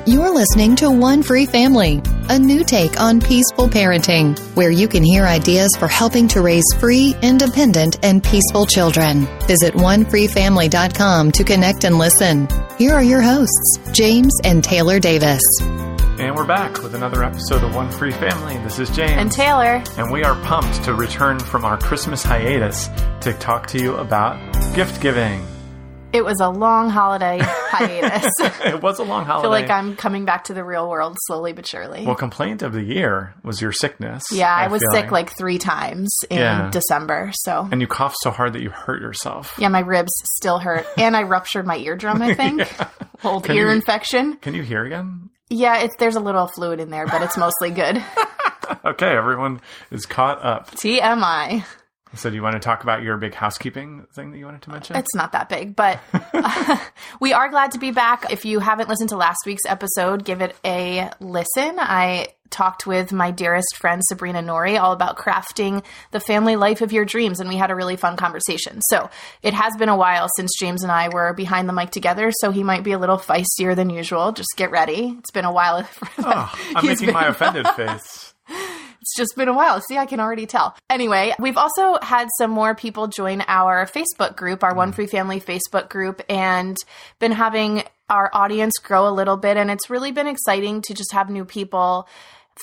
You're listening to One Free Family, a new take on peaceful parenting, where you can hear ideas for helping to raise free, independent, and peaceful children. Visit onefreefamily.com to connect and listen. Here are your hosts, James and Taylor Davis. And we're back with another episode of One Free Family. This is James. And Taylor. And we are pumped to return from our Christmas hiatus to talk to you about gift giving. It was a long holiday hiatus. It was a long holiday. I feel like I'm coming back to the real world slowly but surely. Well, complaint of the year was your sickness. Yeah, I was sick like 3 times in December. So. And you coughed so hard that you hurt yourself. Yeah, my ribs still hurt. And I ruptured my eardrum, I think. Old ear infection. Can you hear again? Yeah, there's a little fluid in there, but it's mostly good. Okay, everyone is caught up. TMI. So do you want to talk about your big housekeeping thing that you wanted to mention? It's not that big, but we are glad to be back. If you haven't listened to last week's episode, give it a listen. I talked with my dearest friend, Sabrina Nori, all about crafting the family life of your dreams, and we had a really fun conversation. So it has been a while since James and I were behind the mic together, so he might be a little feistier than usual. Just get ready. It's been a while. I'm making my offended face. It's just been a while. See, I can already tell. Anyway, we've also had some more people join our Facebook group, our One Free Family Facebook group, and been having our audience grow a little bit. And it's really been exciting to just have new people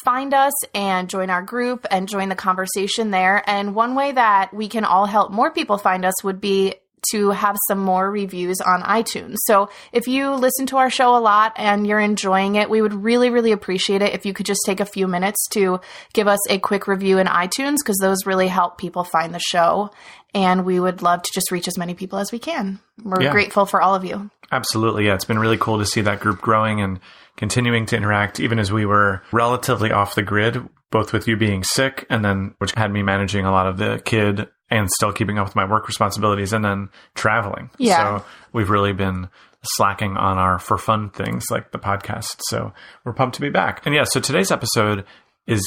find us and join our group and join the conversation there. And one way that we can all help more people find us would be to have some more reviews on iTunes. So if you listen to our show a lot and you're enjoying it, we would really, really appreciate it if you could just take a few minutes to give us a quick review in iTunes, because those really help people find the show. And we would love to just reach as many people as we can. We're grateful for all of you. Absolutely. Yeah, it's been really cool to see that group growing and continuing to interact, even as we were relatively off the grid, both with you being sick and then, which had me managing a lot of the kid and still keeping up with my work responsibilities and then traveling. Yeah. So we've really been slacking on our for fun things like the podcast. So we're pumped to be back. And yeah, so today's episode is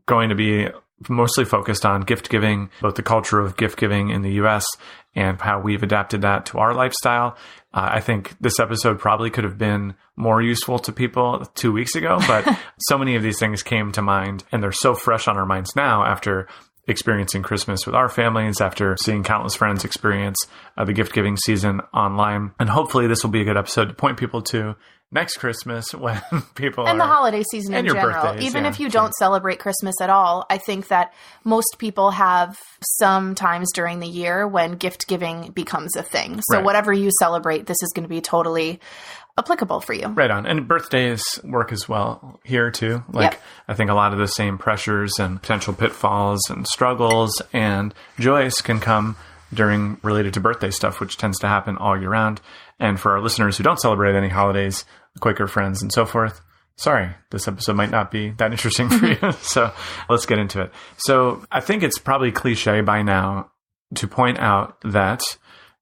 going to be mostly focused on gift giving, both the culture of gift giving in the US and how we've adapted that to our lifestyle. I think this episode probably could have been more useful to people 2 weeks ago, but so many of these things came to mind and they're so fresh on our minds now after experiencing Christmas with our families, after seeing countless friends experience the gift giving season online. And hopefully this will be a good episode to point people to next Christmas when people and the holiday season in general. Birthdays, even if you don't celebrate Christmas at all, I think that most people have some times during the year when gift giving becomes a thing. So whatever you celebrate, this is going to be totally applicable for you. Right on. And birthdays work as well here too. I think a lot of the same pressures and potential pitfalls and struggles and joys can come related to birthday stuff, which tends to happen all year round. And for our listeners who don't celebrate any holidays, Quaker friends and so forth, sorry, this episode might not be that interesting for you. So let's get into it. So I think it's probably cliche by now to point out that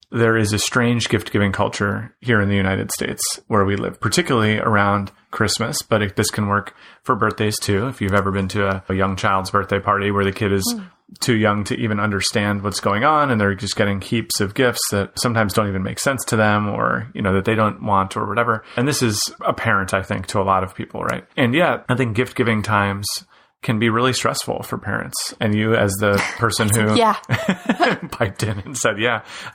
there is a strange gift-giving culture here in the United States where we live, particularly around Christmas, but this can work for birthdays too. If you've ever been to a young child's birthday party where the kid is too young to even understand what's going on and they're just getting heaps of gifts that sometimes don't even make sense to them or, that they don't want or whatever. And this is apparent, I think, to a lot of people, right? And yet, I think gift-giving times can be really stressful for parents. And you as the person who piped in and said,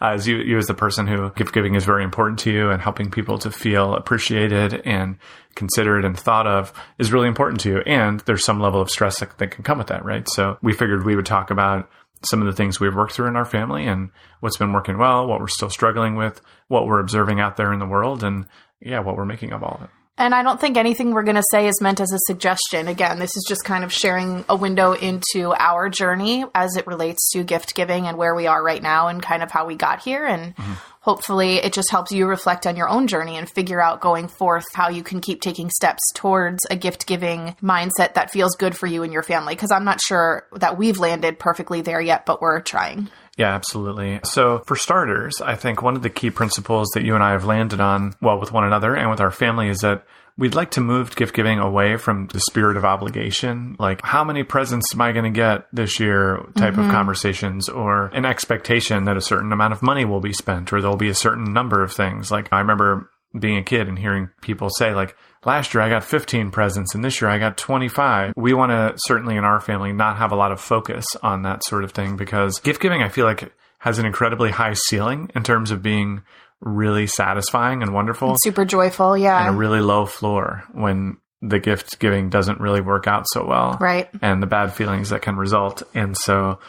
as you as the person who gift giving is very important to you and helping people to feel appreciated and considered and thought of is really important to you. And there's some level of stress that can come with that, right? So we figured we would talk about some of the things we've worked through in our family and what's been working well, what we're still struggling with, what we're observing out there in the world, and what we're making of all of it. And I don't think anything we're going to say is meant as a suggestion. Again, this is just kind of sharing a window into our journey as it relates to gift giving and where we are right now and kind of how we got here. And hopefully it just helps you reflect on your own journey and figure out going forth how you can keep taking steps towards a gift giving mindset that feels good for you and your family. Because I'm not sure that we've landed perfectly there yet, but we're trying. Yeah, absolutely. So for starters, I think one of the key principles that you and I have landed on, well, with one another and with our family, is that we'd like to move gift giving away from the spirit of obligation, like how many presents am I going to get this year type of conversations, or an expectation that a certain amount of money will be spent or there'll be a certain number of things. Like I remember being a kid and hearing people say like, last year I got 15 presents and this year I got 25. We want to certainly in our family not have a lot of focus on that sort of thing, because gift giving, I feel like, has an incredibly high ceiling in terms of being really satisfying and wonderful. It's super joyful, yeah. And a really low floor when the gift giving doesn't really work out so well. Right. And the bad feelings that can result. And so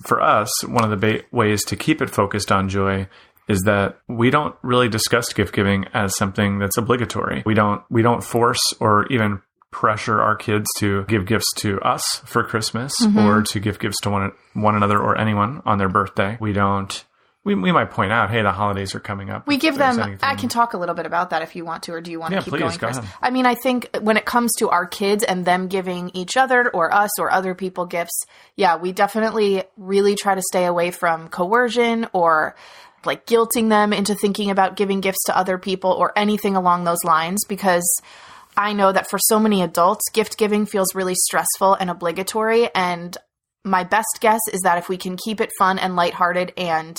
for us, one of the ways to keep it focused on joy is that we don't really discuss gift giving as something that's obligatory. We don't force or even pressure our kids to give gifts to us for Christmas or to give gifts to one another or anyone on their birthday. We might point out, hey, the holidays are coming up. We give them, I can talk a little bit about that if you want to, or do you want to keep going go first? ahead. I mean, I think when it comes to our kids and them giving each other or us or other people gifts, yeah, we definitely really try to stay away from coercion or like guilting them into thinking about giving gifts to other people or anything along those lines, because I know that for so many adults, gift giving feels really stressful and obligatory. And my best guess is that if we can keep it fun and lighthearted and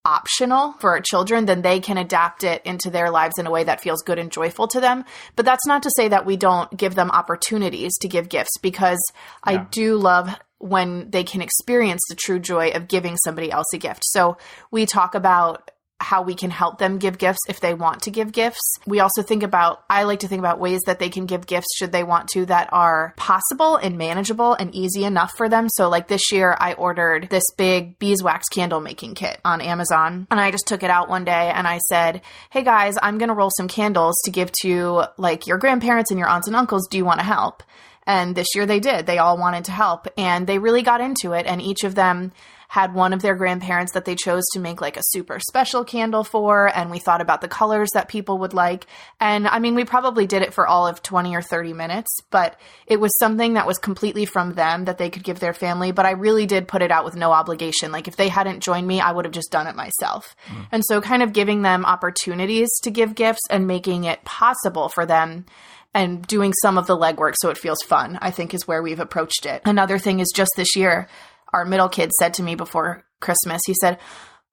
optional for our children, then they can adapt it into their lives in a way that feels good and joyful to them. But that's not to say that we don't give them opportunities to give gifts, because I do love when they can experience the true joy of giving somebody else a gift. So we talk about how we can help them give gifts if they want to give gifts. We also I like to think about ways that they can give gifts should they want to, that are possible and manageable and easy enough for them. So like this year I ordered this big beeswax candle making kit on Amazon, and I just took it out one day and I said, hey guys, I'm going to roll some candles to give to like your grandparents and your aunts and uncles. Do you want to help? And this year they did. They all wanted to help and they really got into it. And each of them had one of their grandparents that they chose to make like a super special candle for. And we thought about the colors that people would like. And I mean, we probably did it for all of 20 or 30 minutes, but it was something that was completely from them that they could give their family. But I really did put it out with no obligation. Like if they hadn't joined me, I would have just done it myself. And so kind of giving them opportunities to give gifts and making it possible for them and doing some of the legwork so it feels fun, I think is where we've approached it. Another thing is just this year, our middle kid said to me before Christmas, he said,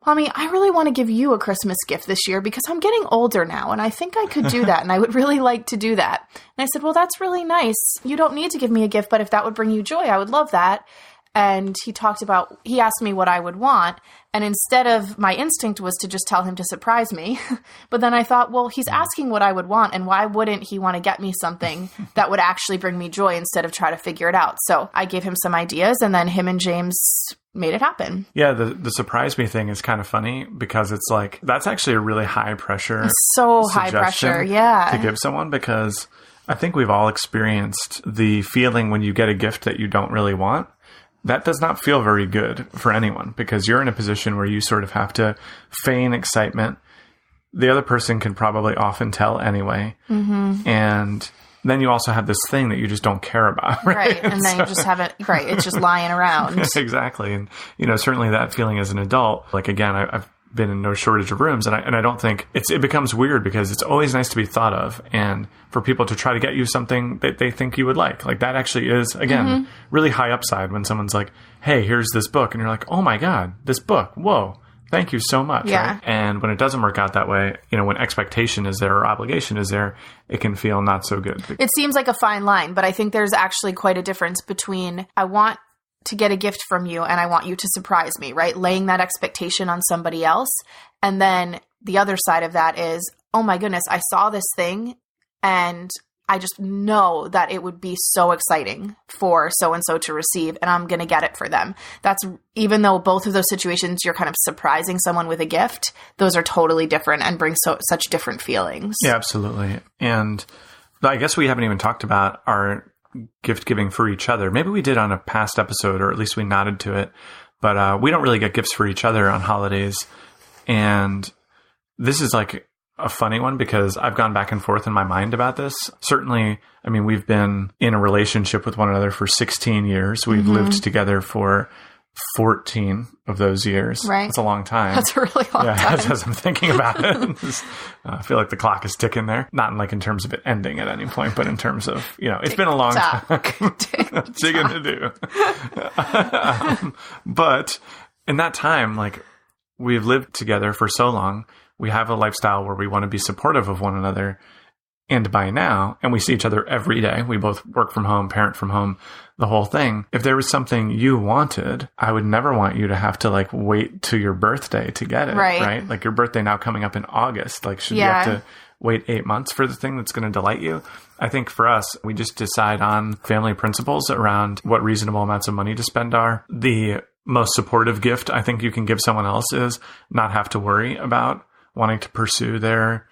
Mommy, I really want to give you a Christmas gift this year because I'm getting older now and I think I could do that and I would really like to do that. And I said, well, that's really nice. You don't need to give me a gift, but if that would bring you joy, I would love that. And he asked me what I would want. And instead of, my instinct was to just tell him to surprise me. But then I thought, well, he's asking what I would want. And why wouldn't he want to get me something that would actually bring me joy instead of try to figure it out? So I gave him some ideas and then him and James made it happen. Yeah. The surprise me thing is kind of funny because it's like, that's actually a really high pressure. It's so high pressure. Yeah. To give someone, because I think we've all experienced the feeling when you get a gift that you don't really want. That does not feel very good for anyone because you're in a position where you sort of have to feign excitement. The other person can probably often tell anyway. Mm-hmm. And then you also have this thing that you just don't care about. Right. And then you just have it, right. It's just lying around. Exactly. And, certainly that feeling as an adult, like again, I've been in no shortage of rooms. And I don't think it becomes weird because it's always nice to be thought of. And for people to try to get you something that they think you would like that actually is, again, really high upside when someone's like, hey, here's this book. And you're like, oh my God, this book. Whoa. Thank you so much. Yeah. Right? And when it doesn't work out that way, when expectation is there or obligation is there, it can feel not so good. It seems like a fine line, but I think there's actually quite a difference between I want to get a gift from you and I want you to surprise me, right? Laying that expectation on somebody else. And then the other side of that is, oh my goodness, I saw this thing and I just know that it would be so exciting for so-and-so to receive and I'm going to get it for them. That's, even though both of those situations, you're kind of surprising someone with a gift, those are totally different and bring such different feelings. Yeah, absolutely. And I guess we haven't even talked about our gift giving for each other. Maybe we did on a past episode, or at least we nodded to it, but we don't really get gifts for each other on holidays. And this is like a funny one because I've gone back and forth in my mind about this. Certainly, I mean, we've been in a relationship with one another for 16 years. We've lived together for 14 of those years. Right. That's a long time. That's a really long time. As I'm thinking about it. I feel like the clock is ticking there. Not in terms of it ending at any point, but in terms of, it's been a long time. Digging to do. But in that time, we've lived together for so long. we have a lifestyle where we want to be supportive of one another. And by now, and we see each other every day, we both work from home, parent from home, the whole thing. If there was something you wanted, I would never want you to have to like wait to your birthday to get it. Right? Like your birthday now coming up in August. Like, should you have to wait 8 months for the thing that's going to delight you? I think for us, we just decide on family principles around what reasonable amounts of money to spend are. The most supportive gift I think you can give someone else is not have to worry about wanting to pursue the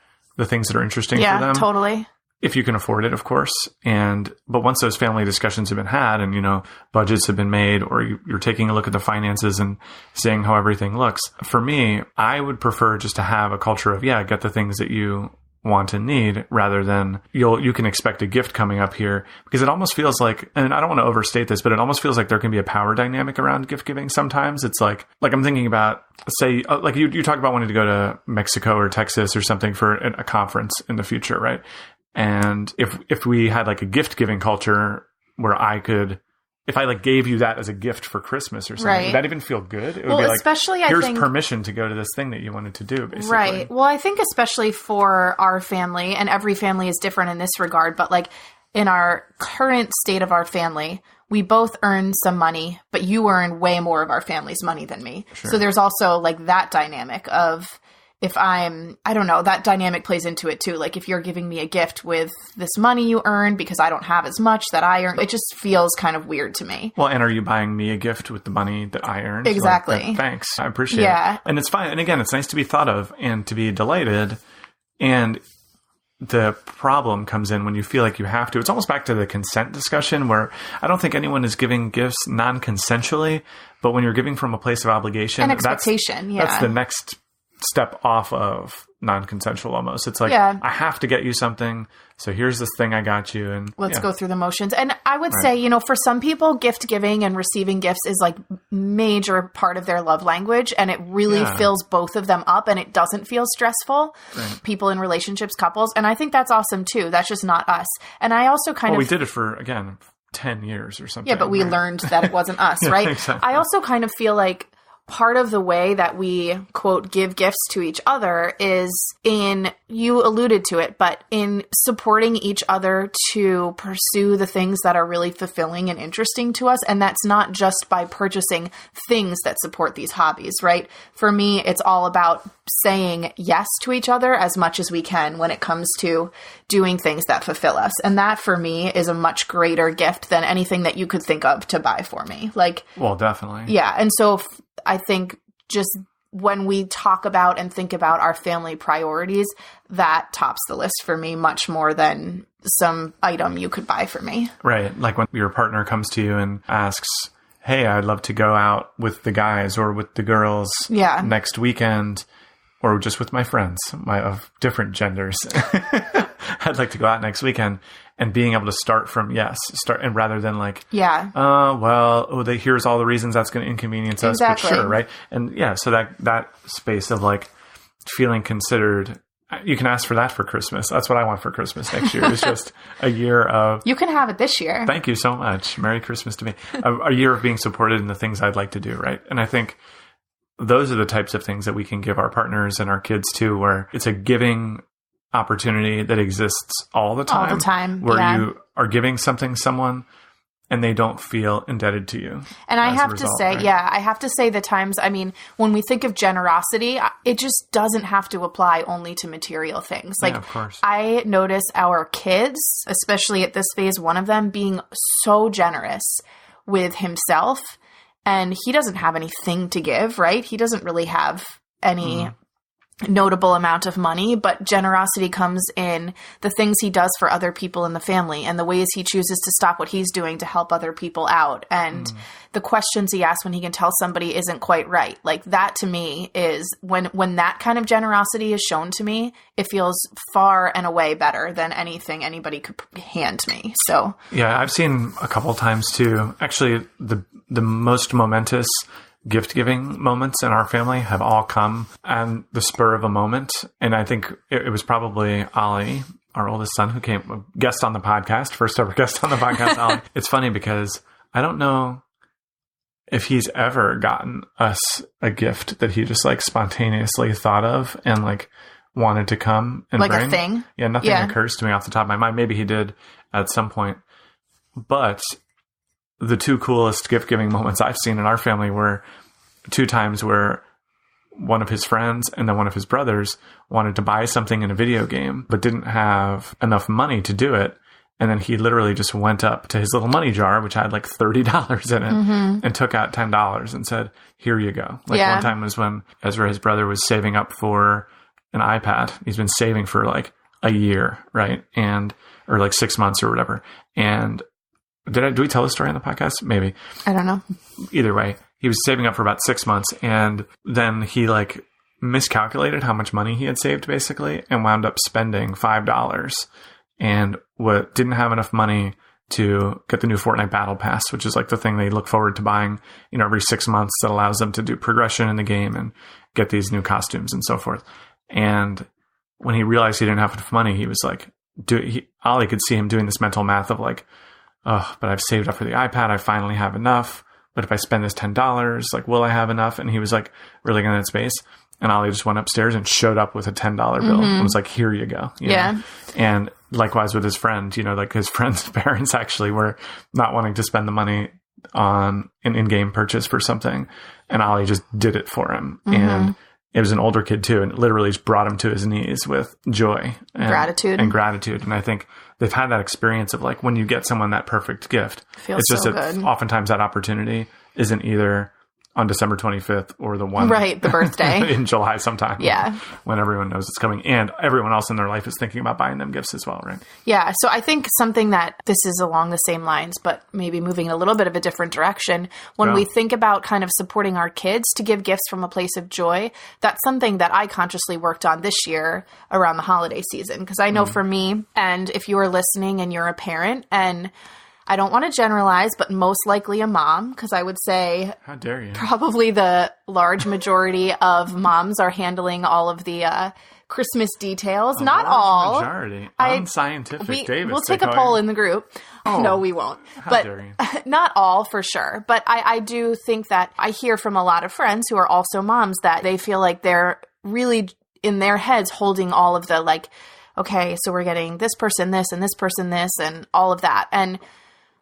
things that are interesting for them. Yeah, totally. If you can afford it, of course. But once those family discussions have been had and, budgets have been made, or you're taking a look at the finances and seeing how everything looks, for me, I would prefer just to have a culture of, get the things that you want and need, rather than you can expect a gift coming up here, because it almost feels like, and I don't want to overstate this, but it almost feels like there can be a power dynamic around gift giving sometimes. It's like I'm thinking about, say, like you talk about wanting to go to Mexico or Texas or something for a conference in the future, right? And if we had like a gift giving culture where I could, if I like gave you that as a gift for Christmas or something, would that even feel good? It would be like, especially here's permission to go to this thing that you wanted to do, basically. Right. Well, I think especially for our family, and every family is different in this regard, but like in our current state of our family, we both earn some money, but you earn way more of our family's money than me. Sure. So there's also like that dynamic of, if I don't know, that dynamic plays into it too. Like if you're giving me a gift with this money you earn because I don't have as much that I earn, it just feels kind of weird to me. Well, and are you buying me a gift with the money that I earned? Exactly. Like, thanks. I appreciate it. And it's fine. And again, it's nice to be thought of and to be delighted. And the problem comes in when you feel like you have to. It's almost back to the consent discussion, where I don't think anyone is giving gifts non-consensually, but when you're giving from a place of obligation, an expectation, that's the next step off of non-consensual almost. It's like, I have to get you something, so here's this thing I got you, and let's go through the motions. And I would say, for some people, gift giving and receiving gifts is like major part of their love language, and it really fills both of them up, and it doesn't feel stressful. People in relationships, couples, and I think that's awesome too. That's just not us. And I also we did it for, again, 10 years or something. Yeah, but we learned that it wasn't us, right? Exactly. I also kind of feel like part of the way that we, quote, give gifts to each other is you alluded to it, but in supporting each other to pursue the things that are really fulfilling and interesting to us. And that's not just by purchasing things that support these hobbies, right? For me, it's all about saying yes to each other as much as we can when it comes to doing things that fulfill us. And that for me is a much greater gift than anything that you could think of to buy for me. Well, definitely. Yeah. And so I think just when we talk about and think about our family priorities, that tops the list for me much more than some item you could buy for me. Right. Like when your partner comes to you and asks, hey, I'd love to go out with the guys or with the girls next weekend, or just with my friends of different genders. I'd like to go out next weekend. And being able to start from and rather than like, here's all the reasons that's going to inconvenience us, but sure, right? And so that space of like feeling considered, you can ask for that for Christmas. That's what I want for Christmas next year. It's just a year of... You can have it this year. Thank you so much. Merry Christmas to me. A year of being supported in the things I'd like to do, right? And I think those are the types of things that we can give our partners and our kids too, where it's a giving opportunity that exists all the time. Where you are giving something to someone and they don't feel indebted to you. And I have to say, I have to say the times, when we think of generosity, it just doesn't have to apply only to material things. Like, of course. I notice our kids, especially at this phase, one of them being so generous with himself, and he doesn't have anything to give, right? He doesn't really have any notable amount of money, but generosity comes in the things he does for other people in the family and the ways he chooses to stop what he's doing to help other people out, and the questions he asks when he can tell somebody isn't quite right. Like, that to me is when that kind of generosity is shown to me, it feels far and away better than anything anybody could hand me. So I've seen a couple times too. Actually, the most momentous gift-giving moments in our family have all come on the spur of a moment. And I think it was probably Ollie, our oldest son, who came, a guest on the podcast, first ever guest on the podcast, Ollie. It's funny because I don't know if he's ever gotten us a gift that he just like spontaneously thought of and like wanted to come and like bring. a thing. Yeah, nothing occurs to me off the top of my mind. Maybe he did at some point. But the two coolest gift giving moments I've seen in our family were 2 times where one of his friends and then one of his brothers wanted to buy something in a video game, but didn't have enough money to do it. And then he literally just went up to his little money jar, which had like $30 in it, and took out $10 and said, here you go. Like one time was when Ezra, his brother, was saving up for an iPad. He's been saving for like a year, right? Or like 6 months or whatever. And do we tell the story on the podcast? Maybe. I don't know. Either way, he was saving up for about 6 months, and then he like miscalculated how much money he had saved basically and wound up spending $5 and didn't have enough money to get the new Fortnite Battle Pass, which is like the thing they look forward to buying, every 6 months that allows them to do progression in the game and get these new costumes and so forth. And when he realized he didn't have enough money, he was like, Ollie could see him doing this mental math of like, oh, but I've saved up for the iPad. I finally have enough. But if I spend this $10, like, will I have enough? And he was like really in that space. And Ollie just went upstairs and showed up with a $10 bill and was like, here you go. You know? And likewise with his friend, like his friend's parents actually were not wanting to spend the money on an in-game purchase for something. And Ollie just did it for him. And it was an older kid too, and literally just brought him to his knees with joy and gratitude. And I think they've had that experience of like when you get someone that perfect gift, feels it's just so that good. Oftentimes that opportunity isn't either on December 25th or the one the birthday in July sometime. Yeah. When everyone knows it's coming and everyone else in their life is thinking about buying them gifts as well, right? Yeah. So I think something that this is along the same lines, but maybe moving in a little bit of a different direction. When we think about kind of supporting our kids to give gifts from a place of joy, that's something that I consciously worked on this year around the holiday season. Because I know for me, and if you are listening and you're a parent, and I don't want to generalize, but most likely a mom, because I would say, how dare you? Probably the large majority of moms are handling all of the Christmas details. Not all. Majority. Unscientific, Davis. We'll take a poll in the group. Oh, no, we won't. How dare you? Not all for sure. But I do think that I hear from a lot of friends who are also moms that they feel like they're really in their heads holding all of the like, okay, so we're getting this person this and this person this and all of that.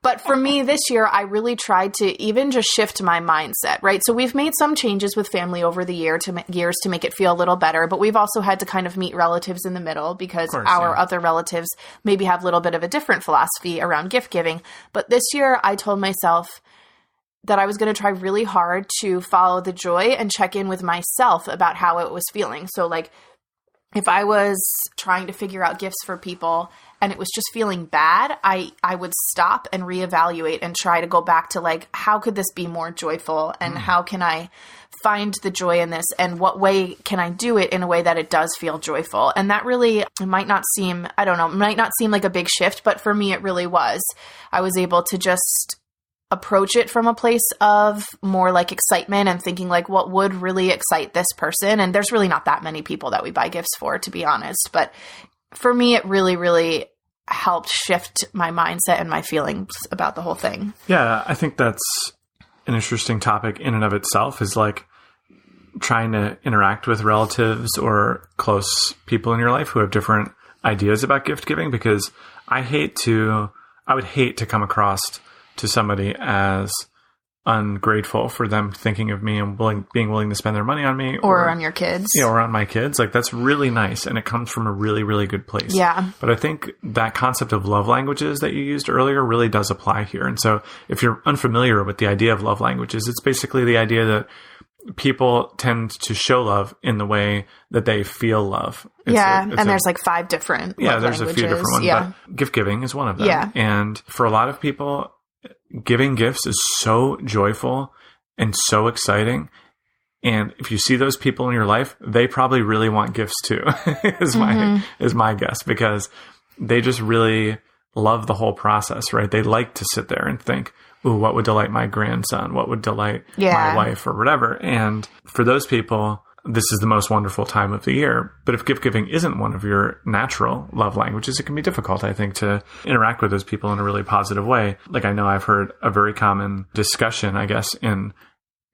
But for me this year, I really tried to even just shift my mindset, right? So we've made some changes with family over the years to make it feel a little better, but we've also had to kind of meet relatives in the middle because our other relatives maybe have a little bit of a different philosophy around gift giving. But this year I told myself that I was going to try really hard to follow the joy and check in with myself about how it was feeling. So like if I was trying to figure out gifts for people and it was just feeling bad, I would stop and reevaluate and try to go back to like, how could this be more joyful? And how can I find the joy in this? And what way can I do it in a way that it does feel joyful? And that really, it might not seem like a big shift, but for me, it really was. I was able to just approach it from a place of more like excitement and thinking like what would really excite this person. And there's really not that many people that we buy gifts for, to be honest. But for me, it really, really helped shift my mindset and my feelings about the whole thing. Yeah, I think that's an interesting topic in and of itself, is like trying to interact with relatives or close people in your life who have different ideas about gift giving, because I would hate to come across to somebody as ungrateful for them thinking of me and being willing to spend their money on me. Or on your kids. Yeah, or on my kids. Like, that's really nice, and it comes from a really, really good place. Yeah. But I think that concept of love languages that you used earlier really does apply here. And so if you're unfamiliar with the idea of love languages, it's basically the idea that people tend to show love in the way that they feel love. There's like 5 different love there's languages. A few different ones, but gift giving is one of them. Yeah. And for a lot of people, giving gifts is so joyful and so exciting. And if you see those people in your life, they probably really want gifts too, is my guess, because they just really love the whole process, right? They like to sit there and think, ooh, what would delight my grandson? What would delight my wife or whatever? And for those people, this is the most wonderful time of the year. But if gift giving isn't one of your natural love languages, it can be difficult, I think, to interact with those people in a really positive way. Like, I know I've heard a very common discussion, I guess, in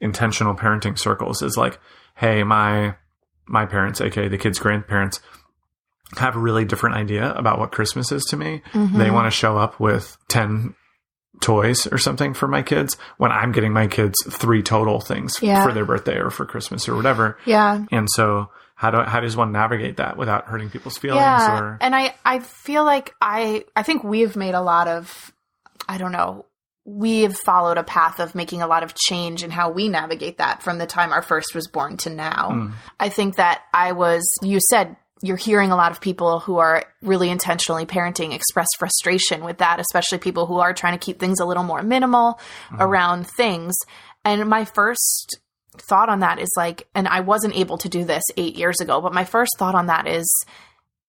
intentional parenting circles is like, hey, my parents, aka the kids' grandparents, have a really different idea about what Christmas is to me. Mm-hmm. They want to show up with 10 toys or something for my kids when I'm getting my kids 3 total things for their birthday or for Christmas or whatever. Yeah. And so how does one navigate that without hurting people's feelings? Yeah. Or... And I feel like I think we've made a lot of, we've followed a path of making a lot of change in how we navigate that from the time our first was born to now. I think that you said, you're hearing a lot of people who are really intentionally parenting express frustration with that, especially people who are trying to keep things a little more minimal around things. And my first thought on that is like, and I wasn't able to do this 8 years ago, but my first thought on that is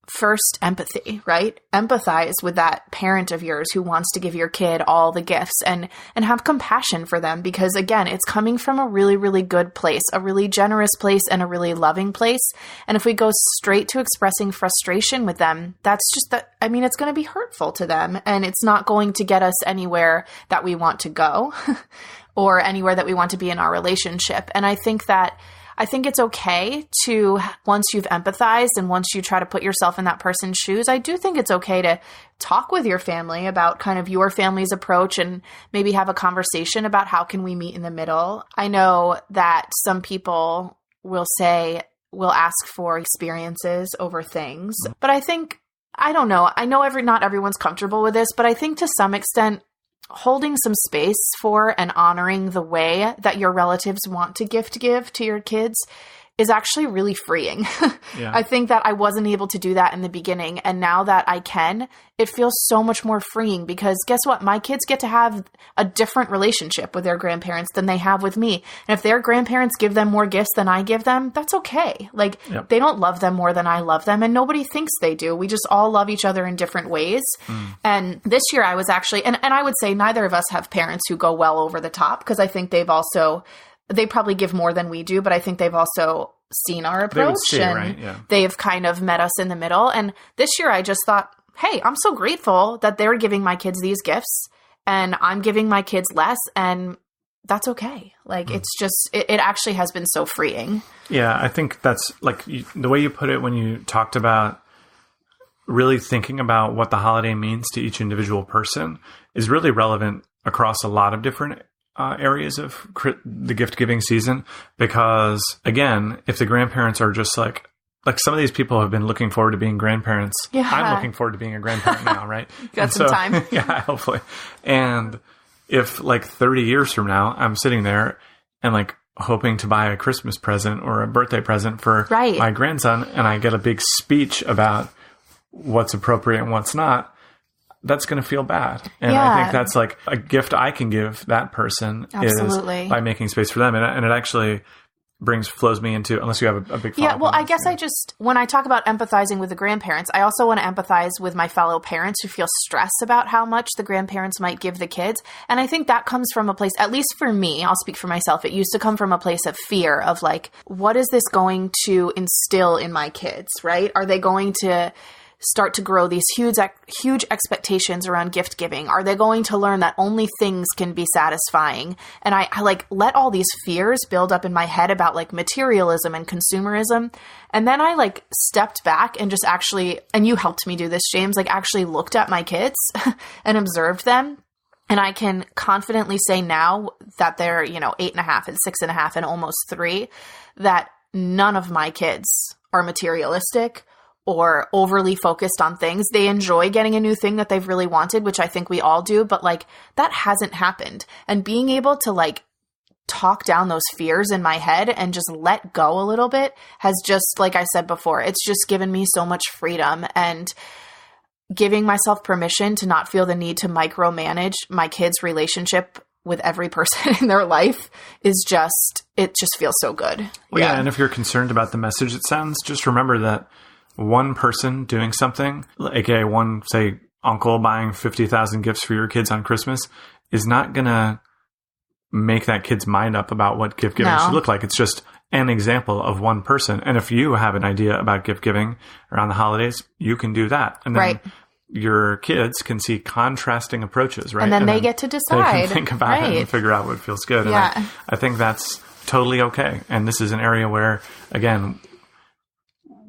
first empathy, right? Empathize with that parent of yours who wants to give your kid all the gifts and have compassion for them, because again, it's coming from a really, really good place, a really generous place and a really loving place. And if we go straight to expressing frustration with them, that's just that, I mean, it's going to be hurtful to them and it's not going to get us anywhere that we want to go or anywhere that we want to be in our relationship. And I think it's okay to, once you've empathized and once you try to put yourself in that person's shoes, I do think it's okay to talk with your family about kind of your family's approach and maybe have a conversation about how can we meet in the middle. I know that some people will ask for experiences over things, but I think, I don't know. I know not everyone's comfortable with this, but I think to some extent, holding some space for and honoring the way that your relatives want to give to your kids is actually really freeing. Yeah. I think that I wasn't able to do that in the beginning. And now that I can, it feels so much more freeing because guess what? My kids get to have a different relationship with their grandparents than they have with me. And if their grandparents give them more gifts than I give them, that's okay. Like They don't love them more than I love them. And nobody thinks they do. We just all love each other in different ways. And this year I was actually, and I would say neither of us have parents who go well over the top because I think they probably give more than we do, but I think they've also seen our approach they've kind of met us in the middle. And this year I just thought, hey, I'm so grateful that they're giving my kids these gifts and I'm giving my kids less, and that's okay. Like, it's just, it actually has been so freeing. Yeah. I think that's like the way you put it when you talked about really thinking about what the holiday means to each individual person is really relevant across a lot of different areas of the gift giving season, because again, if the grandparents are just like some of these people have been looking forward to being grandparents. Yeah. I'm looking forward to being a grandparent now, right? Got some time. Yeah, hopefully. And if like 30 years from now, I'm sitting there and like hoping to buy a Christmas present or a birthday present for my grandson, and I get a big speech about what's appropriate and what's not, that's going to feel bad. And I think that's like a gift I can give that person is by making space for them. And it actually flows me into, unless you have a big Yeah, well, I guess when I talk about empathizing with the grandparents, I also want to empathize with my fellow parents who feel stress about how much the grandparents might give the kids. And I think that comes from a place, at least for me, I'll speak for myself, it used to come from a place of fear of like, what is this going to instill in my kids, right? Are they going to start to grow these huge expectations around gift giving? Are they going to learn that only things can be satisfying? And I like let all these fears build up in my head about like materialism and consumerism. And then I like stepped back and just actually, and you helped me do this, James, like actually looked at my kids and observed them. And I can confidently say now that they're, 8.5 and 6.5 and almost 3, that none of my kids are materialistic or overly focused on things. They enjoy getting a new thing that they've really wanted, which I think we all do, but like that hasn't happened. And being able to like talk down those fears in my head and just let go a little bit has just, like I said before, it's just given me so much freedom, and giving myself permission to not feel the need to micromanage my kids' relationship with every person in their life it just feels so good. Well, yeah. And if you're concerned about the message it sends, just remember that one person doing something, aka one, say, uncle buying 50,000 gifts for your kids on Christmas, is not going to make that kid's mind up about what gift giving should look like. It's just an example of one person. And if you have an idea about gift giving around the holidays, you can do that. And then your kids can see contrasting approaches, right? And then they get to decide. They can think about it and figure out what feels good. Yeah. And I think that's totally okay. And this is an area where, again,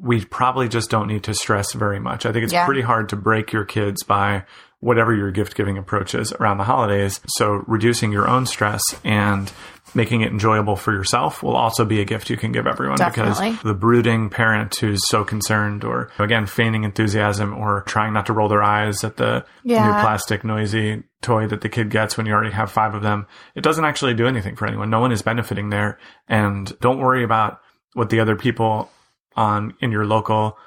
we probably just don't need to stress very much. I think it's pretty hard to break your kids by whatever your gift-giving approach is around the holidays. So reducing your own stress and making it enjoyable for yourself will also be a gift you can give everyone. Definitely. Because the brooding parent who's so concerned or, again, feigning enthusiasm or trying not to roll their eyes at the new plastic noisy toy that the kid gets when you already have 5 of them, it doesn't actually do anything for anyone. No one is benefiting there. And don't worry about what the other people in your local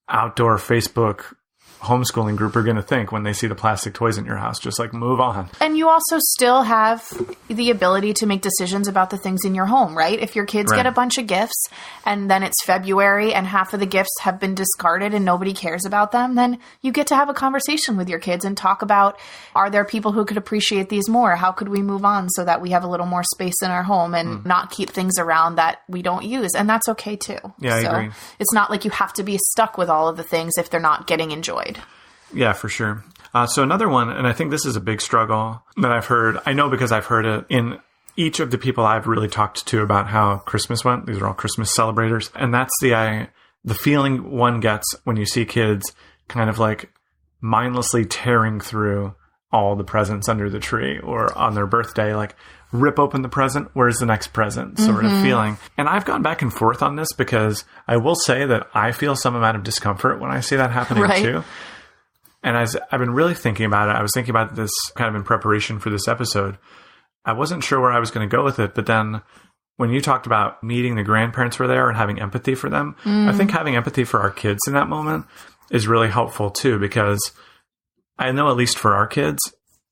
outdoor Facebook homeschooling group are going to think when they see the plastic toys in your house. Just like move on. And you also still have the ability to make decisions about the things in your home, right? If your kids get a bunch of gifts and then it's February and half of the gifts have been discarded and nobody cares about them, then you get to have a conversation with your kids and talk about, are there people who could appreciate these more? How could we move on so that we have a little more space in our home and not keep things around that we don't use? And that's okay too. Yeah, I agree. It's not like you have to be stuck with all of the things if they're not getting enjoyed. Yeah, for sure. So another one, and I think this is a big struggle that I've heard. I know because I've heard it in each of the people I've really talked to about how Christmas went. These are all Christmas celebrators. And that's the feeling one gets when you see kids kind of like mindlessly tearing through all the presents under the tree or on their birthday, like rip open the present, where's the next present sort of feeling. And I've gone back and forth on this because I will say that I feel some amount of discomfort when I see that happening too. And as I've been really thinking about it, I was thinking about this kind of in preparation for this episode. I wasn't sure where I was going to go with it, but then when you talked about meeting the grandparents were there and having empathy for them, I think having empathy for our kids in that moment is really helpful too, because I know at least for our kids,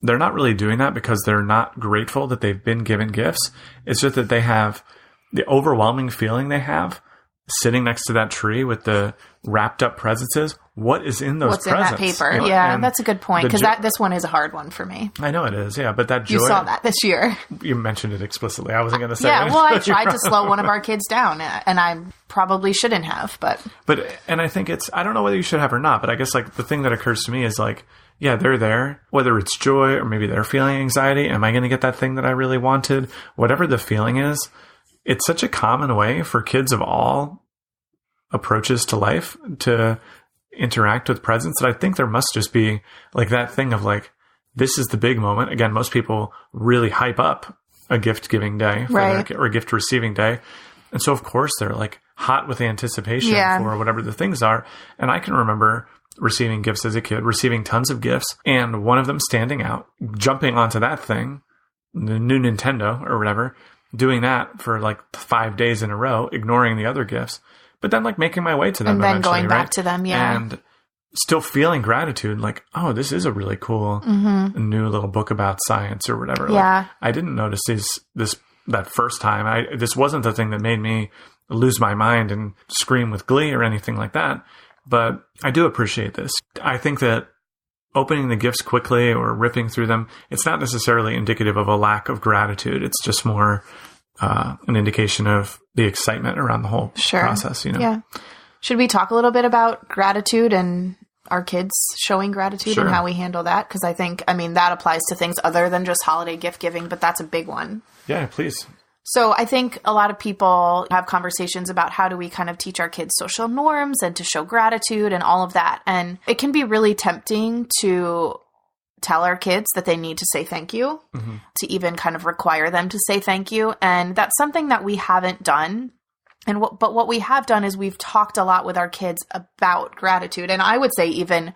they're not really doing that because they're not grateful that they've been given gifts. It's just that they have the overwhelming feeling they have sitting next to that tree with the wrapped up presents is, what is in those presents? What's in that paper? Yeah, that's a good point, because this one is a hard one for me. I know it is, yeah, but that joy... You saw that this year. You mentioned it explicitly. I wasn't going to say it. Yeah, well, I tried to slow one of our kids down, and I probably shouldn't have, but... And I think it's... I don't know whether you should have or not, but I guess like the thing that occurs to me is like, yeah, they're there, whether it's joy or maybe they're feeling anxiety. Am I going to get that thing that I really wanted? Whatever the feeling is, it's such a common way for kids of all approaches to life to interact with presents that I think there must just be like that thing of like, this is the big moment. Again, most people really hype up a gift giving day or a gift receiving day. And so of course they're like hot with anticipation for whatever the things are. And I can remember receiving gifts as a kid, receiving tons of gifts, and one of them standing out, jumping onto that thing, the new Nintendo or whatever, doing that for like 5 days in a row, ignoring the other gifts. But then like making my way to them and then going back to them, and still feeling gratitude, like, oh, this is a really cool new little book about science or whatever. Yeah. Like, I didn't notice that first time. This wasn't the thing that made me lose my mind and scream with glee or anything like that. But I do appreciate this. I think that opening the gifts quickly or ripping through them, it's not necessarily indicative of a lack of gratitude. It's just more an indication of the excitement around the whole process, you know? Yeah. Should we talk a little bit about gratitude and our kids showing gratitude and how we handle that? Because I mean, that applies to things other than just holiday gift giving, but that's a big one. Yeah, please. So I think a lot of people have conversations about how do we kind of teach our kids social norms and to show gratitude and all of that. And it can be really tempting to tell our kids that they need to say thank you, to even kind of require them to say thank you. And that's something that we haven't done. But what we have done is we've talked a lot with our kids about gratitude. And I would say even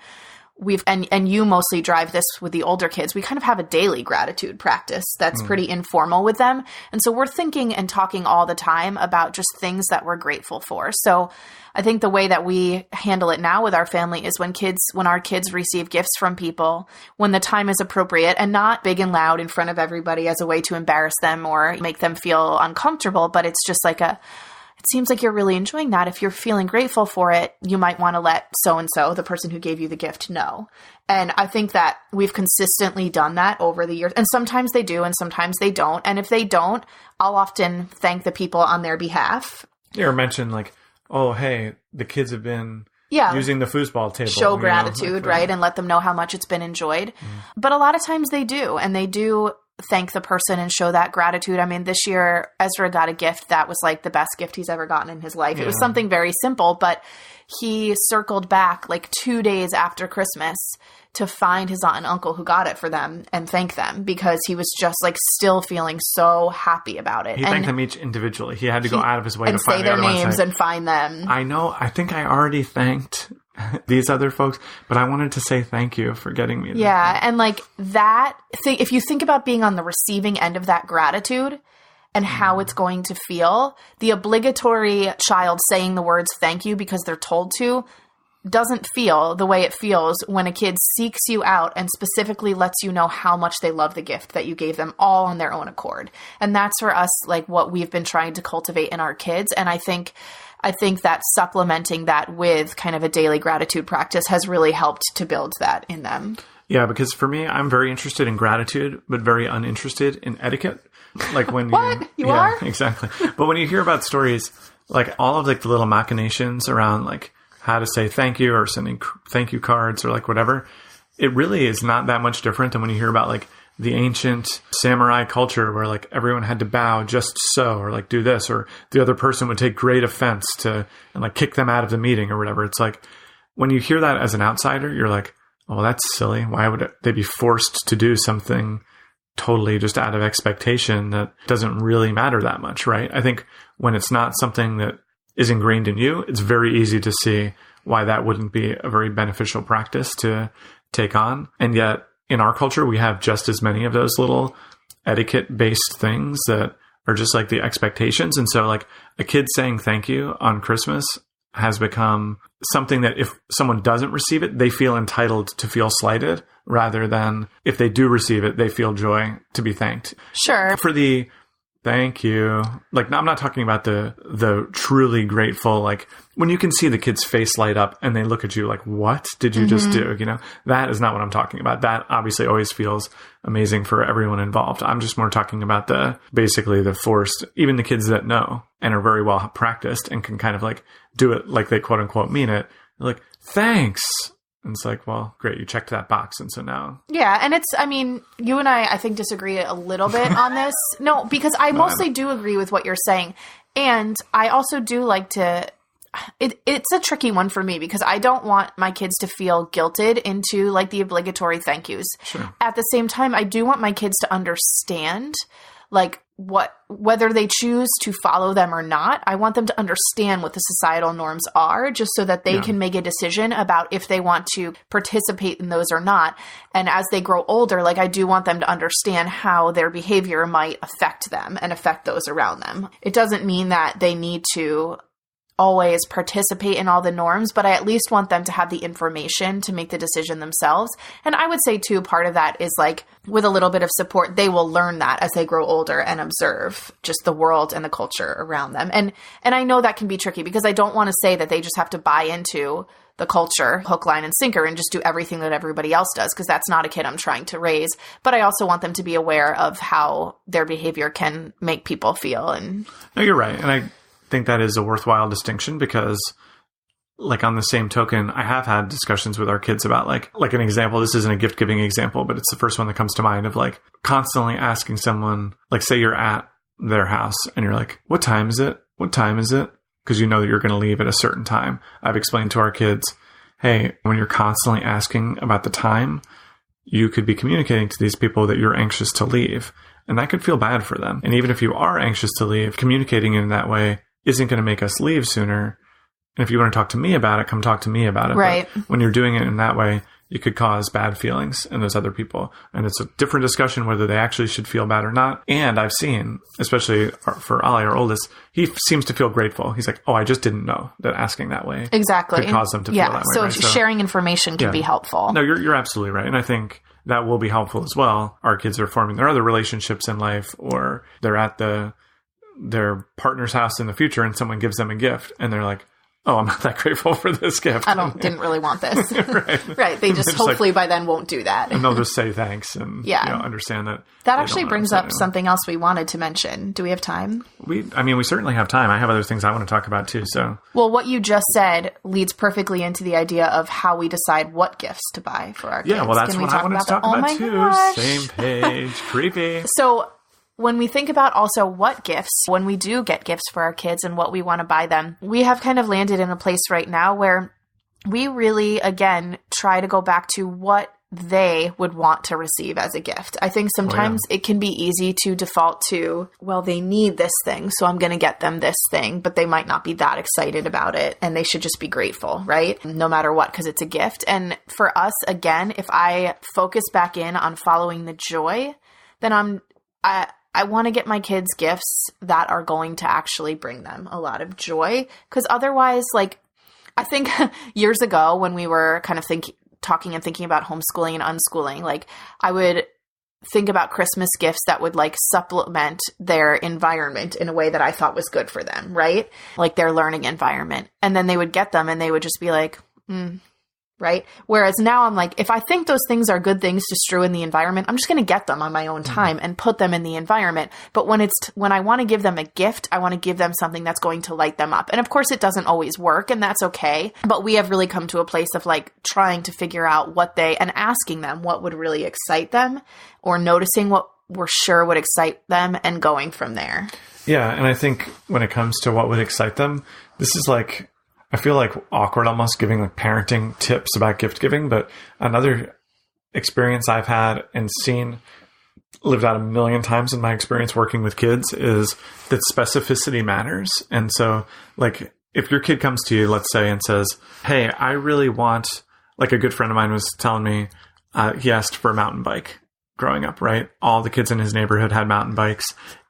and you mostly drive this with the older kids, we kind of have a daily gratitude practice that's pretty informal with them. And so we're thinking and talking all the time about just things that we're grateful for. So I think the way that we handle it now with our family is when our kids receive gifts from people, when the time is appropriate and not big and loud in front of everybody as a way to embarrass them or make them feel uncomfortable, but it's just like it seems like you're really enjoying that. If you're feeling grateful for it, you might want to let so-and-so, the person who gave you the gift, know. And I think that we've consistently done that over the years. And sometimes they do, and sometimes they don't. And if they don't, I'll often thank the people on their behalf. Or mention like, oh, hey, the kids have been using the foosball table. Show gratitude, right? And let them know how much it's been enjoyed. But a lot of times they do. And they do thank the person and show that gratitude. I mean, this year, Ezra got a gift that was like the best gift he's ever gotten in his life. It was something very simple, but he circled back like 2 days after Christmas to find his aunt and uncle who got it for them and thank them, because he was just like still feeling so happy about it. He thanked them each individually. He had to go out of his way to find say their names and find them. I know. I think I already thanked these other folks, but I wanted to say thank you for getting me. Yeah. And like that thing, if you think about being on the receiving end of that gratitude and how it's going to feel, the obligatory child saying the words thank you because they're told to doesn't feel the way it feels when a kid seeks you out and specifically lets you know how much they love the gift that you gave them all on their own accord. And that's for us, like what we've been trying to cultivate in our kids. And I think that supplementing that with kind of a daily gratitude practice has really helped to build that in them. Yeah, because for me, I'm very interested in gratitude, but very uninterested in etiquette. Like when you are? Exactly. But when you hear about stories, like all of like the little machinations around like how to say thank you or sending thank you cards or like whatever, it really is not that much different than when you hear about like the ancient samurai culture where like everyone had to bow just so, or like do this, or the other person would take great offense to and like kick them out of the meeting or whatever. It's like when you hear that as an outsider, you're like, oh, that's silly. Why would they be forced to do something totally just out of expectation that doesn't really matter that much, right? I think when it's not something that is ingrained in you, it's very easy to see why that wouldn't be a very beneficial practice to take on. And yet in our culture, we have just as many of those little etiquette-based things that are just like the expectations. And so like a kid saying thank you on Christmas has become something that if someone doesn't receive it, they feel entitled to feel slighted, rather than if they do receive it, they feel joy to be thanked. Sure. For the thank you, like I'm not talking about the truly grateful, like when you can see the kid's face light up and they look at you like, what did you just do? You know, that is not what I'm talking about. That obviously always feels amazing for everyone involved. I'm just more talking about basically the forced, even the kids that know and are very well practiced and can kind of like do it like they quote unquote mean it. They're like, thanks. And it's like, well, great, you checked that box. And so now. Yeah. And it's, I mean, you and I think, disagree a little bit on this. No, because I mostly do agree with what you're saying. And I also do like to, it's a tricky one for me because I don't want my kids to feel guilted into like the obligatory thank yous. Sure. At the same time, I do want my kids to understand like whether they choose to follow them or not. I want them to understand what the societal norms are, just so that they can make a decision about if they want to participate in those or not. And as they grow older, like I do want them to understand how their behavior might affect them and affect those around them. It doesn't mean that they need to always participate in all the norms, but I at least want them to have the information to make the decision themselves. And I would say too, part of that is like with a little bit of support, they will learn that as they grow older and observe just the world and the culture around them. And I know that can be tricky because I don't want to say that they just have to buy into the culture, hook, line, and sinker, and just do everything that everybody else does, because that's not a kid I'm trying to raise. But I also want them to be aware of how their behavior can make people feel. And no, you're right. And I think that is a worthwhile distinction because like on the same token, I have had discussions with our kids about like an example. This isn't a gift giving example, but it's the first one that comes to mind of like constantly asking someone, like say you're at their house and you're like, what time is it? What time is it? Because you know that you're going to leave at a certain time. I've explained to our kids, hey, when you're constantly asking about the time, you could be communicating to these people that you're anxious to leave. And that could feel bad for them. And even if you are anxious to leave, communicating in that way isn't going to make us leave sooner. And if you want to talk to me about it, come talk to me about it. Right. But when you're doing it in that way, you could cause bad feelings in those other people. And it's a different discussion whether they actually should feel bad or not. And I've seen, especially for Ali, our oldest, he seems to feel grateful. He's like, oh, I just didn't know that asking that way exactly could cause them to feel that way. So right? sharing information can be helpful. No, you're absolutely right. And I think that will be helpful as well. Our kids are forming their other relationships in life, or they're at the their partner's house in the future and someone gives them a gift and they're like, oh, I'm not that grateful for this gift. Didn't really want this. Right. Right. They just hopefully by then won't do that. And they'll just say thanks and understand that. That actually brings up something else we wanted to mention. Do we have time? We certainly have time. I have other things I want to talk about too. So, well, what you just said leads perfectly into the idea of how we decide what gifts to buy for our kids. Yeah, well, that's what I wanted to talk about too. Gosh. Same page. Creepy. So, when we think about also what gifts, when we do get gifts for our kids and what we want to buy them, we have kind of landed in a place right now where we really, again, try to go back to what they would want to receive as a gift. I think sometimes it can be easy to default to, well, they need this thing, so I'm going to get them this thing, but they might not be that excited about it, and they should just be grateful, right? No matter what, because it's a gift. And for us, again, if I focus back in on following the joy, then I want to get my kids gifts that are going to actually bring them a lot of joy. Because otherwise, like, I think years ago when we were kind of talking and thinking about homeschooling and unschooling, like, I would think about Christmas gifts that would like supplement their environment in a way that I thought was good for them, right? Like their learning environment. And then they would get them and they would just be like, right? Whereas now I'm like, if I think those things are good things to strew in the environment, I'm just going to get them on my own time and put them in the environment. But when when I want to give them a gift, I want to give them something that's going to light them up. And of course it doesn't always work, and that's okay. But we have really come to a place of like trying to figure out and asking them what would really excite them, or noticing what we're sure would excite them and going from there. Yeah. And I think when it comes to what would excite them, this is like, I feel like awkward almost giving like parenting tips about gift giving, but another experience I've had and seen lived out a million times in my experience working with kids is that specificity matters. And so like if your kid comes to you, let's say, and says, hey, I really want, like a good friend of mine was telling me, he asked for a mountain bike growing up, right? All the kids in his neighborhood had mountain bikes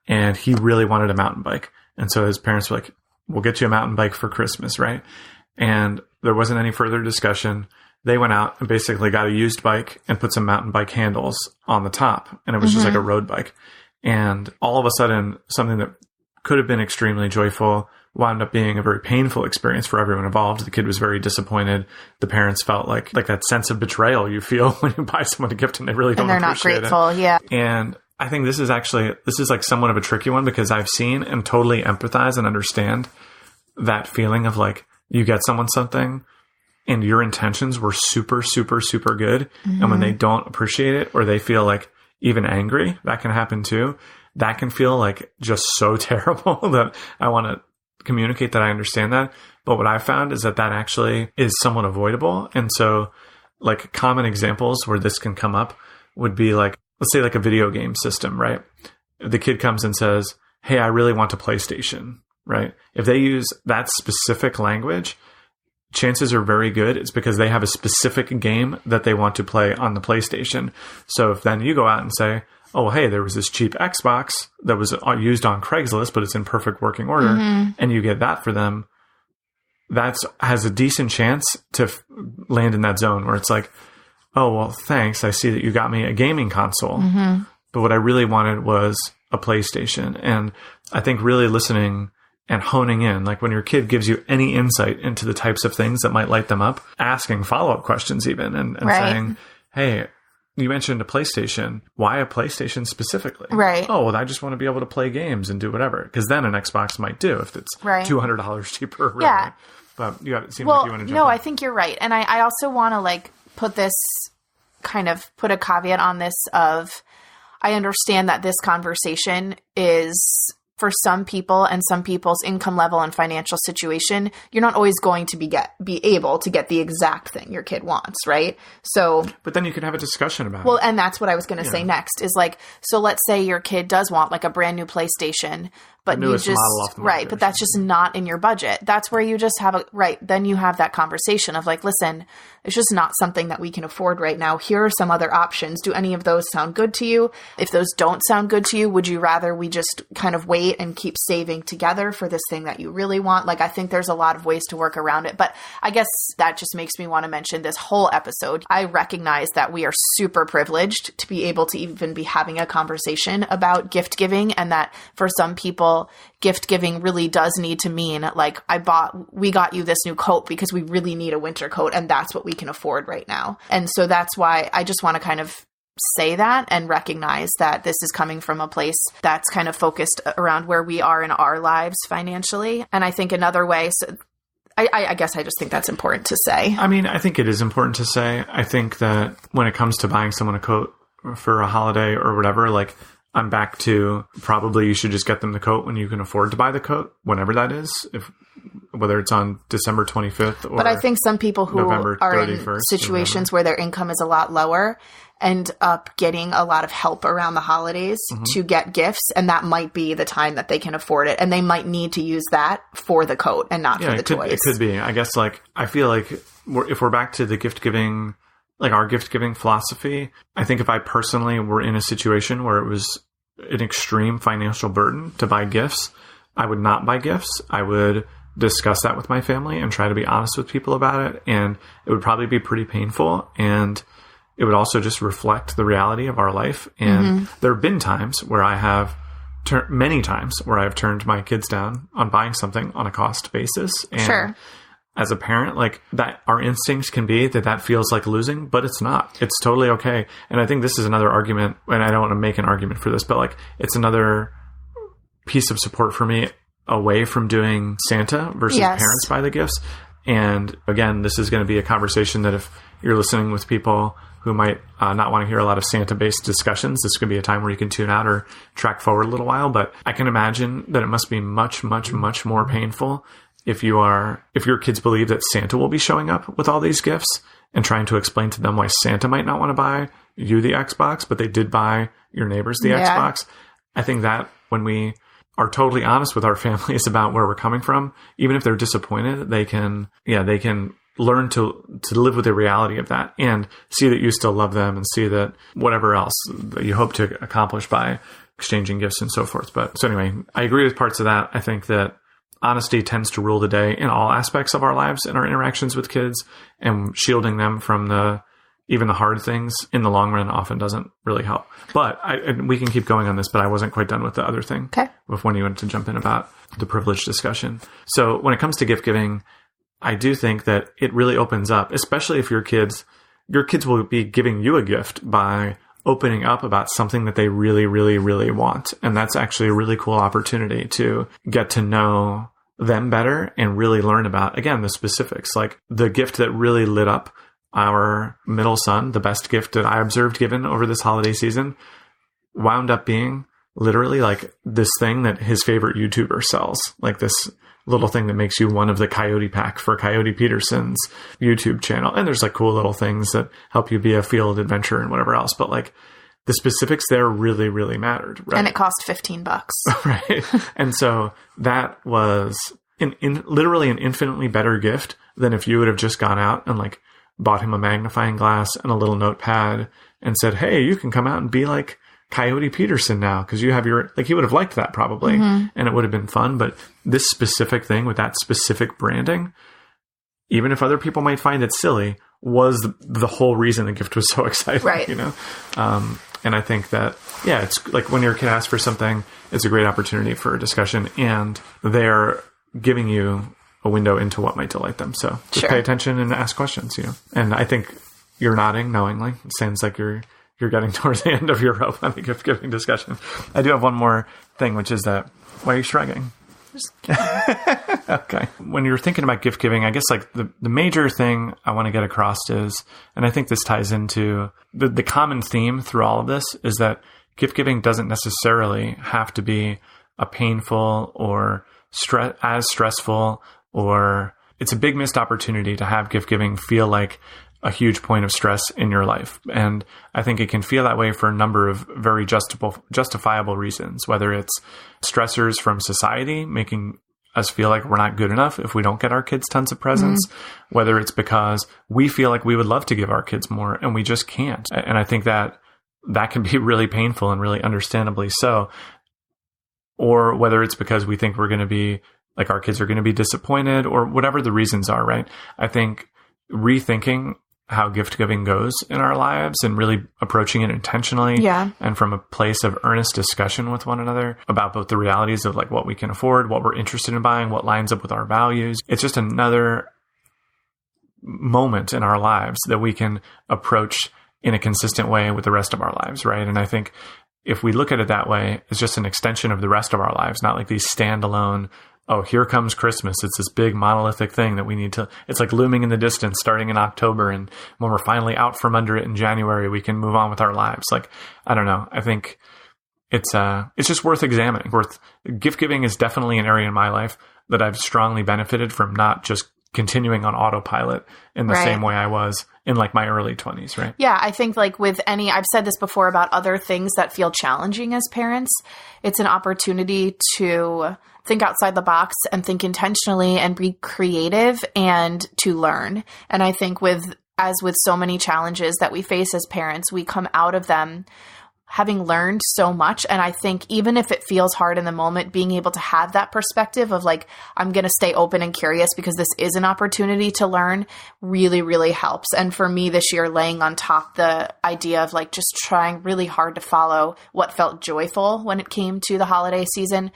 and he really wanted a mountain bike. And so his parents were like, we'll get you a mountain bike for Christmas, right? And there wasn't any further discussion. They went out and basically got a used bike and put some mountain bike handles on the top. And it was just like a road bike. And all of a sudden, something that could have been extremely joyful wound up being a very painful experience for everyone involved. The kid was very disappointed. The parents felt like that sense of betrayal you feel when you buy someone a gift and they really don't appreciate it. And they're not grateful, yeah. And I think this is like somewhat of a tricky one because I've seen and totally empathize and understand that feeling of like you get someone something and your intentions were super, super, super good. And when they don't appreciate it or they feel like even angry, that can happen too. That can feel like just so terrible that I want to communicate that I understand that. But what I found is that actually is somewhat avoidable. And so like common examples where this can come up would be like, let's say like a video game system, right? The kid comes and says, hey, I really want a PlayStation, right? If they use that specific language, chances are very good it's because they have a specific game that they want to play on the PlayStation. So if then you go out and say, oh, hey, there was this cheap Xbox that was used on Craigslist, but it's in perfect working order, and you get that for them, that has a decent chance to land in that zone where it's like, oh, well, thanks. I see that you got me a gaming console. But what I really wanted was a PlayStation. And I think really listening and honing in, like when your kid gives you any insight into the types of things that might light them up, asking follow-up questions even and saying, hey, you mentioned a PlayStation. Why a PlayStation specifically? Right. Oh, well, I just want to be able to play games and do whatever. Because then an Xbox might do if it's $200 cheaper. Really. Yeah. But you got it seems like you want to jump in. I think you're right. And I also want to like put a caveat on this of, I understand that this conversation is for some people and some people's income level and financial situation, you're not always going to be able to get the exact thing your kid wants, right? So, but then you can have a discussion about it. Well, and that's what I was going to say next is like, so let's say your kid does want like a brand new PlayStation, but you just, right, but that's just not in your budget. That's where you just have then you have that conversation of like, listen, it's just not something that we can afford right now. Here are some other options. Do any of those sound good to you? If those don't sound good to you, would you rather we just kind of wait and keep saving together for this thing that you really want? Like, I think there's a lot of ways to work around it, but I guess that just makes me want to mention this whole episode. I recognize that we are super privileged to be able to even be having a conversation about gift giving, and that for some people, people, gift giving really does need to mean like, we got you this new coat because we really need a winter coat and that's what we can afford right now. And so that's why I just want to kind of say that and recognize that this is coming from a place that's kind of focused around where we are in our lives financially. And I think another way, so I guess I just think that's important to say. I mean, I think it is important to say. I think that when it comes to buying someone a coat for a holiday or whatever, like I'm back to probably you should just get them the coat when you can afford to buy the coat, whenever that is, whether it's on December 25th or But I think some people who November are in 31st situations where their income is a lot lower end up getting a lot of help around the holidays to get gifts. And that might be the time that they can afford it. And they might need to use that for the coat and not for the toys. It could be. I guess like, I feel like if we're back to the gift giving, like our gift giving philosophy, I think if I personally were in a situation where it was an extreme financial burden to buy gifts, I would not buy gifts. I would discuss that with my family and try to be honest with people about it. And it would probably be pretty painful. And it would also just reflect the reality of our life. And there have been times where I have many times where I've turned my kids down on buying something on a cost basis. And as a parent, like that, our instincts can be that feels like losing, but it's not. It's totally okay. And I think this is another argument, and I don't want to make an argument for this, but like it's another piece of support for me away from doing Santa versus parents buy the gifts. And again, this is going to be a conversation that if you're listening with people who might not want to hear a lot of Santa-based discussions, this could be a time where you can tune out or track forward a little while. But I can imagine that it must be much, much, much more painful if your kids believe that Santa will be showing up with all these gifts and trying to explain to them why Santa might not want to buy you the Xbox, but they did buy your neighbors the Xbox. I think that when we are totally honest with our families about where we're coming from, even if they're disappointed, they can learn to live with the reality of that and see that you still love them and see that whatever else that you hope to accomplish by exchanging gifts and so forth. But so anyway, I agree with parts of that. I think that honesty tends to rule the day in all aspects of our lives and our interactions with kids, and shielding them from even the hard things in the long run often doesn't really help. But we can keep going on this, but I wasn't quite done with the other thing. Okay. With when you wanted to jump in about the privilege discussion. So when it comes to gift giving, I do think that it really opens up, especially if your kids will be giving you a gift by opening up about something that they really, really, really want. And that's actually a really cool opportunity to get to know them better and really learn about, again, the specifics. Like the gift that really lit up our middle son, the best gift that I observed given over this holiday season, wound up being literally like this thing that his favorite YouTuber sells, like this little thing that makes you one of the Coyote Pack for Coyote Peterson's YouTube channel. And there's like cool little things that help you be a field adventurer and whatever else. But like the specifics there really, really mattered. Right? And it cost $15. Right. And so that was literally an infinitely better gift than if you would have just gone out and like bought him a magnifying glass and a little notepad and said, hey, you can come out and be like Coyote Peterson now because you have he would have liked that probably and it would have been fun. But this specific thing with that specific branding, even if other people might find it silly, was the whole reason the gift was so exciting, right? And I think that, it's like when your kid asks for something, it's a great opportunity for a discussion and they're giving you a window into what might delight them. So just pay attention and ask questions, And I think you're nodding knowingly. It sounds like you're getting towards the end of your rope on the gift giving discussion. I do have one more thing, which is that, why are you shrugging? Okay. When you're thinking about gift giving, I guess like the major thing I want to get across is, and I think this ties into the common theme through all of this, is that gift giving doesn't necessarily have to be a painful or as stressful, or it's a big missed opportunity to have gift giving feel like a huge point of stress in your life. And I think it can feel that way for a number of very justifiable reasons, whether it's stressors from society making us feel like we're not good enough if we don't get our kids tons of presents, whether it's because we feel like we would love to give our kids more and we just can't. And I think that can be really painful and really understandably so. Or whether it's because we think we're going to be like our kids are going to be disappointed or whatever the reasons are, right? I think rethinking how gift giving goes in our lives and really approaching it intentionally. Yeah. And from a place of earnest discussion with one another about both the realities of like what we can afford, what we're interested in buying, what lines up with our values. It's just another moment in our lives that we can approach in a consistent way with the rest of our lives, right? And I think if we look at it that way, it's just an extension of the rest of our lives, not like these standalone, oh, here comes Christmas. It's this big monolithic thing that we need to, it's like looming in the distance starting in October. And when we're finally out from under it in January, we can move on with our lives. Like, I don't know. I think it's just worth examining. Gift giving is definitely an area in my life that I've strongly benefited from, not just continuing on autopilot in the same way I was in like my early 20s, right? Yeah, I think like with I've said this before about other things that feel challenging as parents, it's an opportunity to think outside the box and think intentionally and be creative and to learn. And I think as with so many challenges that we face as parents, we come out of them having learned so much. And I think even if it feels hard in the moment, being able to have that perspective of like, I'm going to stay open and curious because this is an opportunity to learn really, really helps. And for me this year, laying on top the idea of like just trying really hard to follow what felt joyful when it came to the holiday season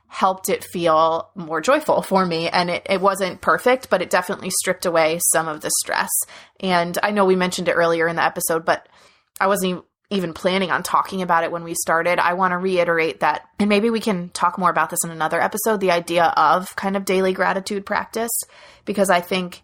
helped it feel more joyful for me. And it wasn't perfect, but it definitely stripped away some of the stress. And I know we mentioned it earlier in the episode, but I wasn't even planning on talking about it when we started. I want to reiterate that, and maybe we can talk more about this in another episode, the idea of kind of daily gratitude practice, because I think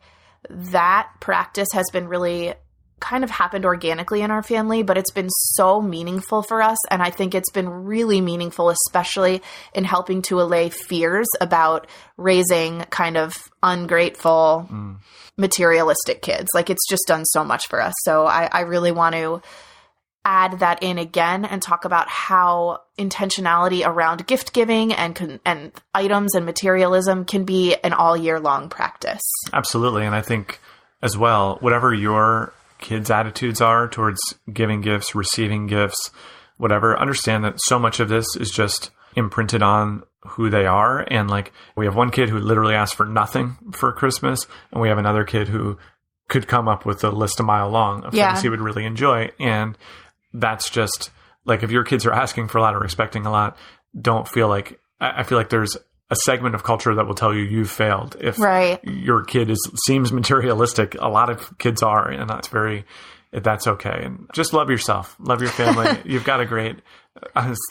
that practice has been really kind of happened organically in our family, but it's been so meaningful for us. And I think it's been really meaningful, especially in helping to allay fears about raising kind of ungrateful, materialistic kids. Like it's just done so much for us. So I really want to add that in again and talk about how intentionality around gift giving and items and materialism can be an all year long practice. Absolutely. And I think as well, whatever your kids' attitudes are towards giving gifts, receiving gifts, whatever, understand that so much of this is just imprinted on who they are. And like we have one kid who literally asked for nothing for Christmas, and we have another kid who could come up with a list a mile long of things he would really enjoy. And that's just like, if your kids are asking for a lot or expecting a lot, don't feel like, I feel like there's a segment of culture that will tell you you've failed. If your kid seems materialistic, a lot of kids are, and that's okay. And just love yourself, love your family. You've got a great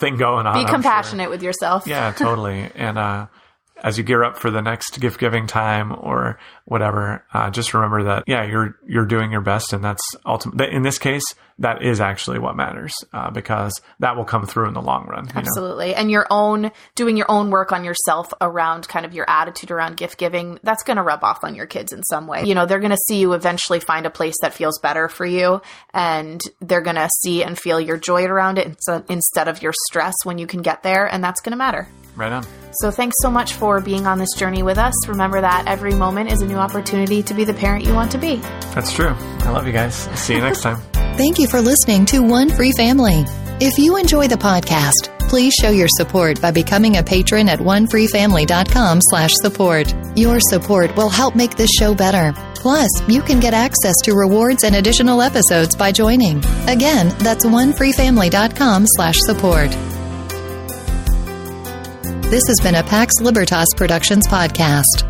thing going on. Be compassionate with yourself. Yeah, totally. And, as you gear up for the next gift giving time or whatever, just remember that, you're doing your best. And that's ultimately, in this case, that is actually what matters, because that will come through in the long run. Absolutely. And doing your own work on yourself around kind of your attitude around gift giving, that's going to rub off on your kids in some way. They're going to see you eventually find a place that feels better for you, and they're going to see and feel your joy around it instead of your stress when you can get there. And that's going to matter. Right on. So thanks so much for being on this journey with us. Remember that every moment is a new opportunity to be the parent you want to be. That's true. I love you guys. See you next time. Thank you for listening to One Free Family. If you enjoy the podcast, please show your support by becoming a patron at onefreefamily.com/support. Your support will help make this show better. Plus, you can get access to rewards and additional episodes by joining. Again, that's onefreefamily.com/support. This has been a Pax Libertas Productions podcast.